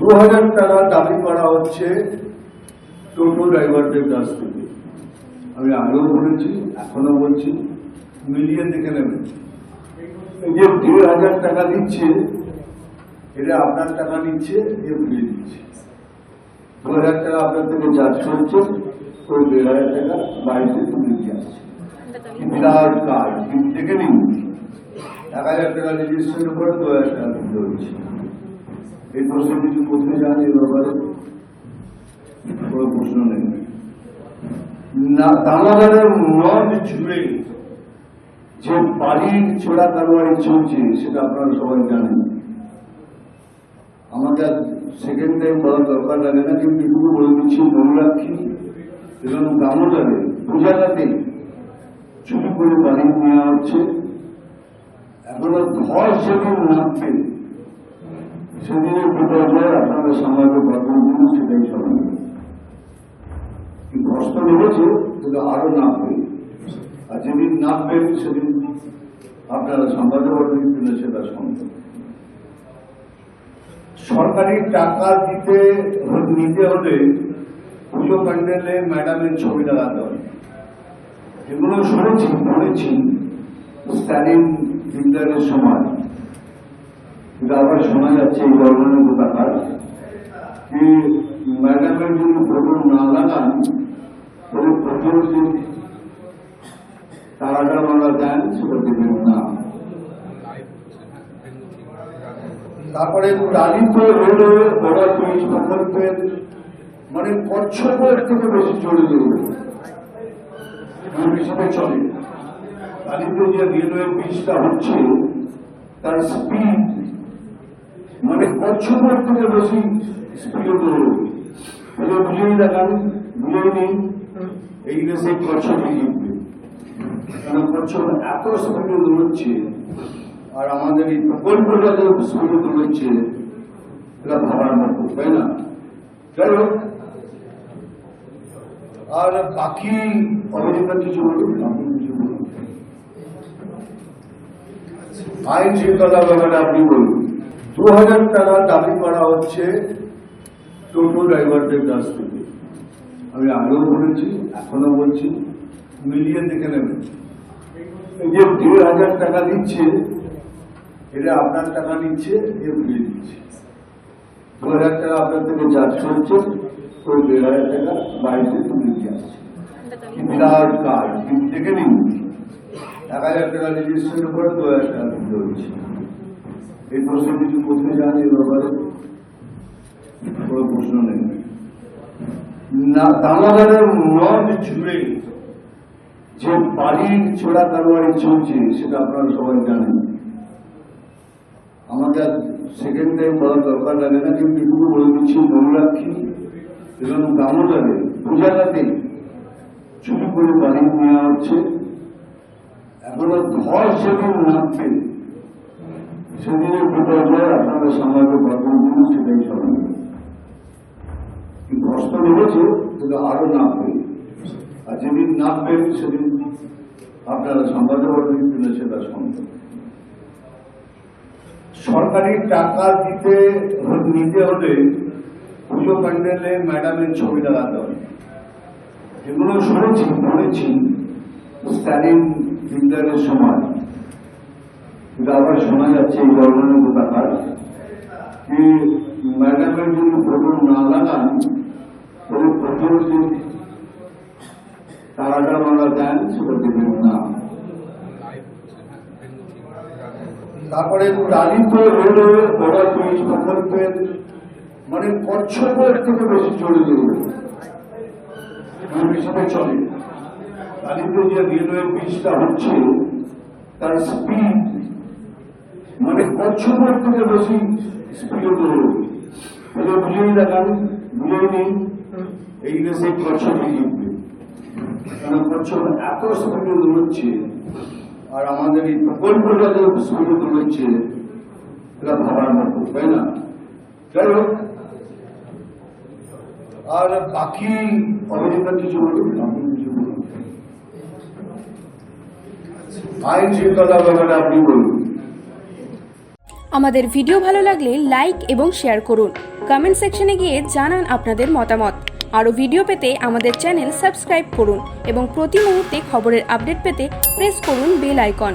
2000 টাকা দাবি করা হচ্ছে টোটো ড্রাইভারদের কাছ থেকে। আমি আগেও বলেছি, এখনো বলছি, মিলিয়ে দেখে নেবেন। যে 1500 টাকা দিচ্ছে, এটা আপনার টাকা নিচ্ছে, এ ভুলিয়ে দিচ্ছে। 2000 টাকা আপনার থেকে চার্জ করছে, ওই 1500 টাকা বাড়িতে তুলে দিয়ে আসছে। বিরাট কাজ দেখে নিন। 1000 টাকা রেজিস্ট্রেশনের উপরে 2000 টাকা দিতে হচ্ছে। এই প্রশ্ন কিছু করতে চান এই ব্যাপারে? কোনো প্রশ্ন নেই। দামোদরের নদ জুড়ে যে বাড়ির চোরা কারবারি চলছে, সেটা আপনারা সবাই জানেন। আমাকে সেকেন্ড টাইম বলার দরকার লাগে না, কিন্তু এটুকু বলে দিচ্ছি, ময়ূরাক্ষী এবং দামোদরে দু জায়গাতেই চুরি করে বাড়ি নেওয়া হচ্ছে। এখনো ধর সেদিন নামবে, সেদিনের বিপর্যয় আপনারা সামলাতে পারবেন কিনা সেটাই স্মরণ। কষ্ট লেগেছে, কিন্তু আরো নামবে, আর যেদিন নামবেন সেদিন আপনারা সামলাতে পারবেন কিনা সেটা সম্ভব। সরকারি টাকা নিতে হলে পুজো প্যান্ডেলে ম্যাডামের ছবি লাগাতে হবে। এগুলো শুনেছি, পড়েছি স্ট্যালিন হিটলারের সময়। কিন্তু আবার শোনা যাচ্ছে এই গভর্নমেন্ট টাকার কি ম্যাডামের যদি ফটো না লাগান, তবে প্রথম যে টাকাটা আমরা দেন সেটা দেবেন না। তারপরে তালিত রেলওয়ে ওরা ব্রিজ প্রকল্পের মানে কচ্ছপের থেকে বেশি চলে যাবে, হিসেবে চলে। তালিত যে রেলওয়ে ব্রিজটা হচ্ছে, তার স্পিড মানে কচ্ছপের থেকে বেশি স্পিডে দৌড়বে। বুঝেই দেখান, বুঝেই নেই, এই দেশে কচ্ছপে জিতবে। কারণ কচ্ছপ এত স্পিডে দৌড়চ্ছে, আর আমাদের এই প্রকল্পটা যে স্পিডে দৌড়চ্ছে, এটা ভাবার মতো, তাই না? যাই হোক, আর বাকি অভিযোগটা কিছু বলুন, আপনি কিছু বলুন। আইন শৃঙ্খলা ব্যাপারে আপনি বলুন। 2000 টাকা দাবি করা হচ্ছে টোটো ড্রাইভারদের কাছ থেকে। আমি আগেও বলেছি, এখনো বলছি, মিলিয়ে দেখে নেবেন। যে 1500 টাকা দিচ্ছে, এটা আপনার টাকা নিচ্ছে, এ ভুলিয়ে দিচ্ছে। 2000 টাকা আপনার থেকে চার্জ করছে, ওই 1500 টাকা বাড়িতে তুলে দিয়ে আসছে। বিরাট কাজ দেখে নিন। 1000 টাকা রেজিস্ট্রেশনের উপরে 2000 টাকা দিতে হচ্ছে। এই প্রশ্ন কিছু করতে চান এই ব্যাপারে? কোনো প্রশ্ন নেই। দামোদরের নদ জুড়ে যে বাড়ির চোরা কারবারি চলছে, সেটা আপনারা সবাই জানেন। আমাকে সেকেন্ড টাইম বলার দরকার লাগে না, কিন্তু এটুকু বলে দিচ্ছি, ময়ূরাক্ষী এবং দামোদরে দু জায়গাতেই চুরি করে বাড়ি নেওয়া হচ্ছে। এখনো ধর সেদিন নামবে, সেদিনের বিপর্যয় আপনারা সামলাতে পারবেন কিনা সেটাই স্মরণ। কষ্ট লেগেছে, কিন্তু আরো নামবে, আর যেদিন নামবেন সেদিন আপনারা সামলাতে পারবেন কিনা সেটা সম্ভব। সরকারি টাকা নিতে হলে পুজো প্যান্ডেলে ম্যাডামের ছবি লাগাতে হবে। এগুলো শুনেছি, পড়েছি স্ট্যালিন হিটলারের সময়। কিন্তু আবার শোনা যাচ্ছে এই গভর্নমেন্ট টাকার কি ম্যাডামের যদি ফটো না লাগান, তবে প্রথম যে টাকাটা আমরা দেন সেটা দেবেন না। তারপরে তালিত রেলওয়ে ওরা ব্রিজ প্রকল্পের মানে কচ্ছপের থেকে বেশি চলে যাবে, হিসেবে চলে। তালিত যে রেলওয়ে ব্রিজটা হচ্ছে, তার স্পিড মানে কচ্ছপের থেকে বেশি স্পিডে দৌড়বে। বুঝেই দেখান, বুঝেই নেই, এই দেশে কচ্ছপে জিতবে। কারণ কচ্ছপ এত স্পিডে দৌড়চ্ছে, আর আমাদের এই প্রকল্পটা যে স্পিডে দৌড়চ্ছে, এটা ভাবার মতো, তাই না? যাই হোক, আর বাকি অভিযোগটা কিছু বলুন, আপনি কিছু বলুন। আইন শৃঙ্খলা ব্যাপারে আপনি বলুন। আমাদের ভিডিও ভালো লাগলে লাইক এবং শেয়ার করুন। কমেন্ট সেকশনে গিয়ে জানান আপনাদের মতামত। আরও ভিডিও পেতে আমাদের চ্যানেল সাবস্ক্রাইব করুন এবং প্রতি মুহূর্তে খবরের আপডেট পেতে প্রেস করুন বেল আইকন।